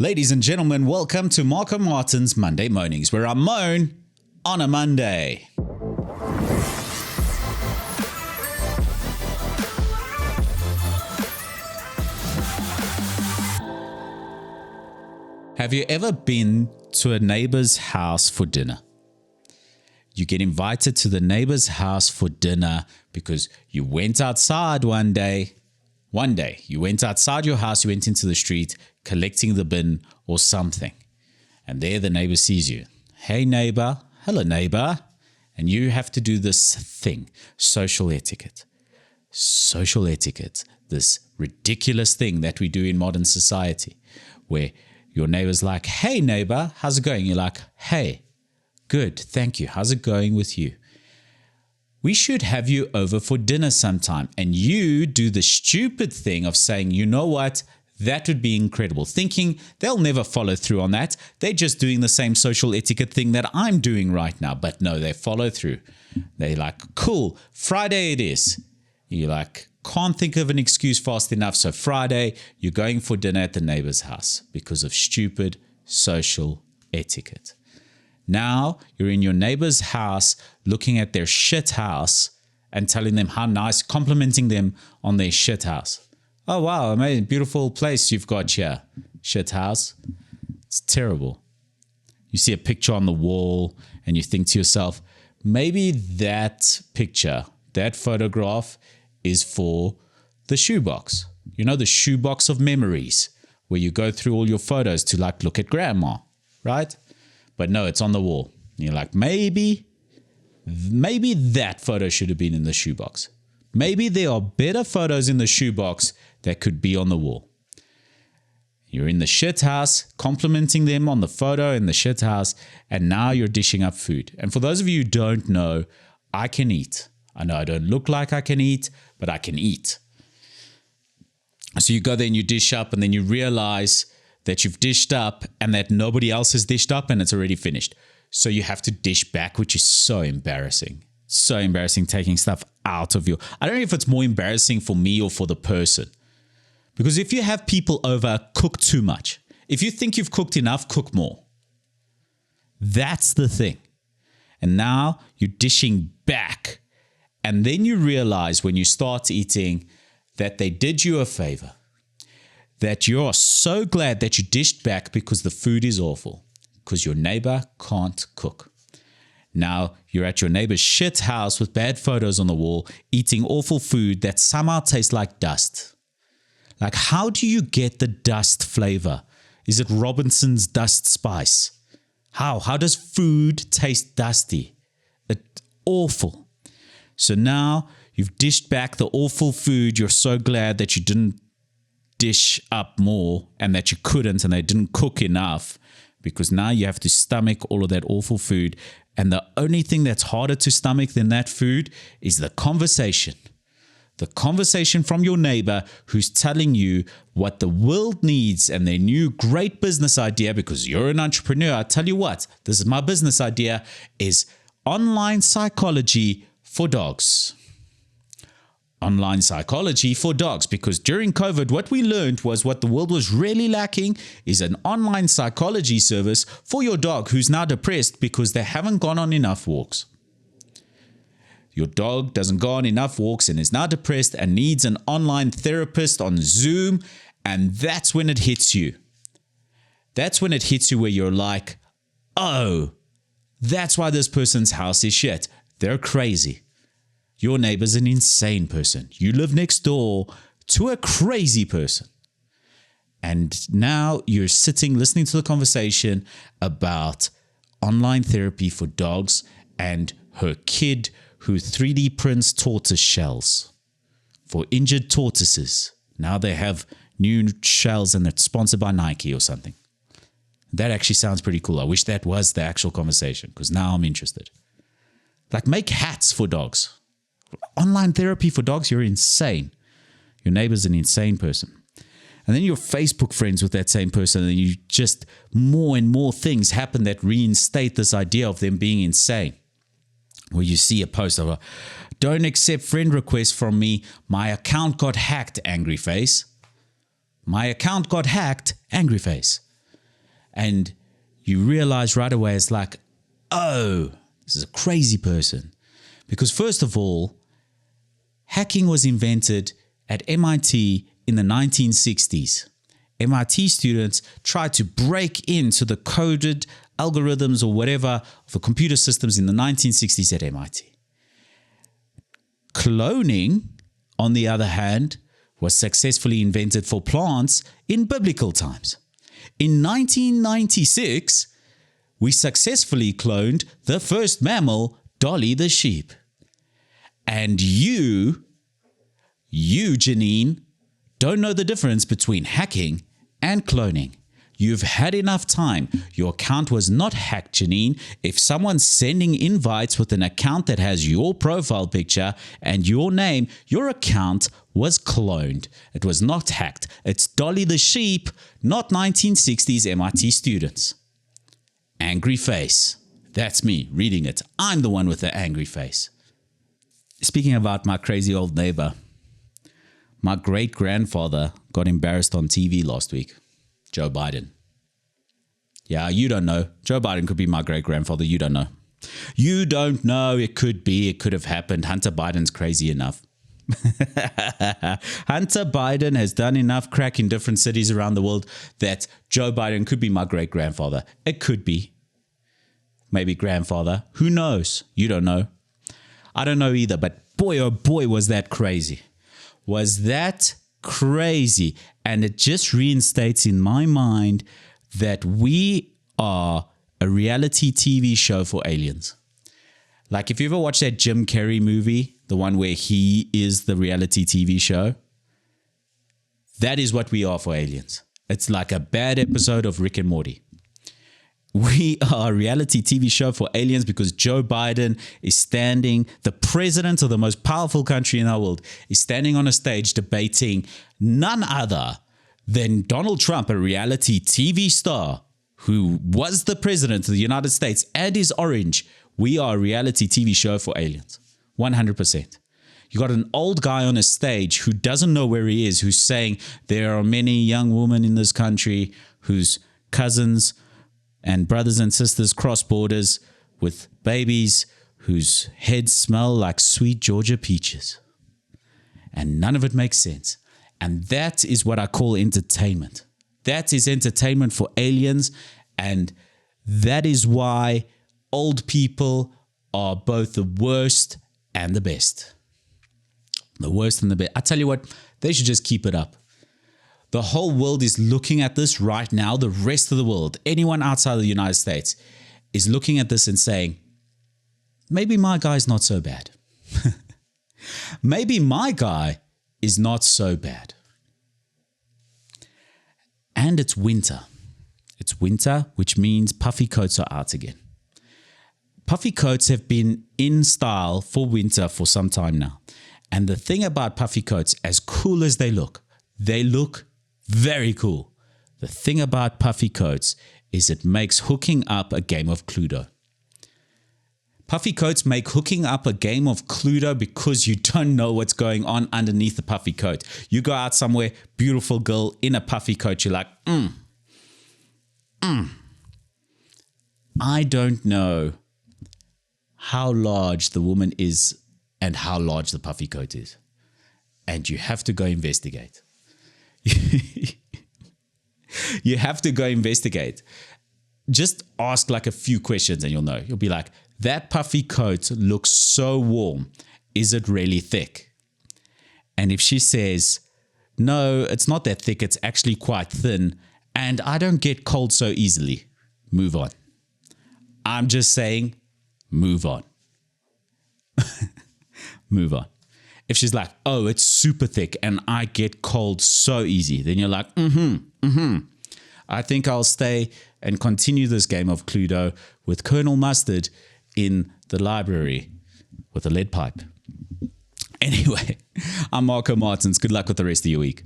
Ladies and gentlemen, welcome to Marco Martin's Monday Moanings, where I moan on a Monday. Have you ever been to a neighbor's house for dinner? You get invited to the neighbor's house for dinner because you went outside one day. You went outside your house, you went into the street collecting the bin or something. And there the neighbor sees you. Hey neighbor, hello neighbor. And you have to do this thing, social etiquette. Social etiquette, this ridiculous thing that we do in modern society where your neighbor's like, hey neighbor, how's it going? You're like, hey, good, thank you. How's it going with you? We should have you over for dinner sometime. And you do the stupid thing of saying, you know what? That would be incredible. Thinking they'll never follow through on that. They're just doing the same social etiquette thing that I'm doing right now. But no, they follow through. They're like, cool, Friday it is. You're like, can't think of an excuse fast enough. So Friday, you're going for dinner at the neighbor's house because of stupid social etiquette. Now you're in your neighbor's house looking at their shit house and telling them how nice, complimenting them on their shit house. Oh, wow, amazing, beautiful place you've got here. Shit house. It's terrible. You see a picture on the wall and you think to yourself, maybe that picture, that photograph is for the shoebox. You know, the shoebox of memories where you go through all your photos to like look at grandma, right? But no, it's on the wall. And you're like, maybe that photo should have been in the shoebox. Maybe there are better photos in the shoebox that could be on the wall. You're in the shit house, complimenting them on the photo in the shit house, and now you're dishing up food. And for those of you who don't know, I can eat. I know I don't look like I can eat, but I can eat. So you go there and you dish up, and then you realize that you've dished up and that nobody else has dished up and it's already finished. So you have to dish back, which is so embarrassing. So embarrassing taking stuff out of your... I don't know if it's more embarrassing for me or for the person. Because if you have people over, cook too much. If you think you've cooked enough, cook more. That's the thing. And now you're dishing back. And then you realize when you start eating that they did you a favor. That you are so glad that you dished back because the food is awful. Because your neighbor can't cook. Now you're at your neighbor's shit house with bad photos on the wall, eating awful food that somehow tastes like dust. Like, how do you get the dust flavor? Is it Robinson's dust spice? How? How does food taste dusty? It's awful. So now you've dished back the awful food. You're so glad that you didn't dish up more and that you couldn't and they didn't cook enough because now you have to stomach all of that awful food. And the only thing that's harder to stomach than that food is the conversation. The conversation from your neighbor who's telling you what the world needs and their new great business idea, because you're an entrepreneur. I tell you what, this is my business idea, is online psychology for dogs. Online psychology for dogs, because during COVID, what we learned was what the world was really lacking is an online psychology service for your dog who's now depressed because they haven't gone on enough walks. Your dog doesn't go on enough walks and is now depressed and needs an online therapist on Zoom. And that's when it hits you. That's when it hits you where you're like, oh, that's why this person's house is shit. They're crazy. Your neighbor's an insane person. You live next door to a crazy person. And now you're sitting listening to the conversation about online therapy for dogs and her kid who 3D prints tortoise shells for injured tortoises. Now they have new shells and it's sponsored by Nike or something. That actually sounds pretty cool. I wish that was the actual conversation because now I'm interested. Like, make hats for dogs. Online therapy for dogs, you're insane. Your neighbor's an insane person. And then you're Facebook friends with that same person and you just more and more things happen that reinstate this idea of them being insane. Where you see a post of don't accept friend requests from me. My account got hacked, angry face. My account got hacked, angry face. And you realize right away, it's like, oh, this is a crazy person. Because first of all, hacking was invented at MIT in the 1960s. MIT students tried to break into the coded algorithms or whatever of the computer systems in the 1960s at MIT. Cloning, on the other hand, was successfully invented for plants in biblical times. In 1996, we successfully cloned the first mammal, Dolly the sheep. And you, Janine, don't know the difference between hacking and cloning. You've had enough time. Your account was not hacked, Janine. If someone's sending invites with an account that has your profile picture and your name, your account was cloned. It was not hacked. It's Dolly the sheep, not 1960s MIT students. Angry face. That's me reading it. I'm the one with the angry face. Speaking about my crazy old neighbor, my great-grandfather got embarrassed on TV last week. Joe Biden. Yeah, you don't know. Joe Biden could be my great-grandfather. You don't know. You don't know. It could be. It could have happened. Hunter Biden's crazy enough. Hunter Biden has done enough crack in different cities around the world that Joe Biden could be my great-grandfather. It could be. Maybe grandfather. Who knows? You don't know. I don't know either. But boy, oh boy, was that crazy. Was that crazy. And it just reinstates in my mind that we are a reality TV show for aliens. Like if you ever watched that Jim Carrey movie, the one where he is the reality TV show, that is what we are for aliens. It's like a bad episode of Rick and Morty. We are a reality TV show for aliens because Joe Biden is standing, the president of the most powerful country in our world, is standing on a stage debating none other than Donald Trump, a reality TV star who was the president of the United States and is orange. We are a reality TV show for aliens. 100%. You got an old guy on a stage who doesn't know where he is, who's saying there are many young women in this country whose cousins and brothers and sisters cross borders with babies whose heads smell like sweet Georgia peaches. And none of it makes sense. And that is what I call entertainment. That is entertainment for aliens. And that is why old people are both the worst and the best. The worst and the best. I tell you what, they should just keep it up. The whole world is looking at this right now. The rest of the world, anyone outside of the United States, is looking at this and saying, maybe my guy's not so bad. Maybe my guy is not so bad. And it's winter. It's winter, which means puffy coats are out again. Puffy coats have been in style for winter for some time now. And the thing about puffy coats, as cool as they look very cool. The thing about puffy coats is it makes hooking up a game of Cluedo. Puffy coats make hooking up a game of Cluedo because you don't know what's going on underneath the puffy coat. You go out somewhere, beautiful girl in a puffy coat, you're like, I don't know how large the woman is and how large the puffy coat is. And you have to go investigate. You have to go investigate. Just ask like a few questions and you'll know. You'll be like, that puffy coat looks so warm. Is it really thick? And if she says, no, it's not that thick, it's actually quite thin, and I don't get cold so easily, move on. I'm just saying, move on. Move on. If she's like, oh, it's super thick and I get cold so easy, then you're like, I think I'll stay and continue this game of Cluedo with Colonel Mustard in the library with a lead pipe. Anyway, I'm Marco Martins. Good luck with the rest of your week.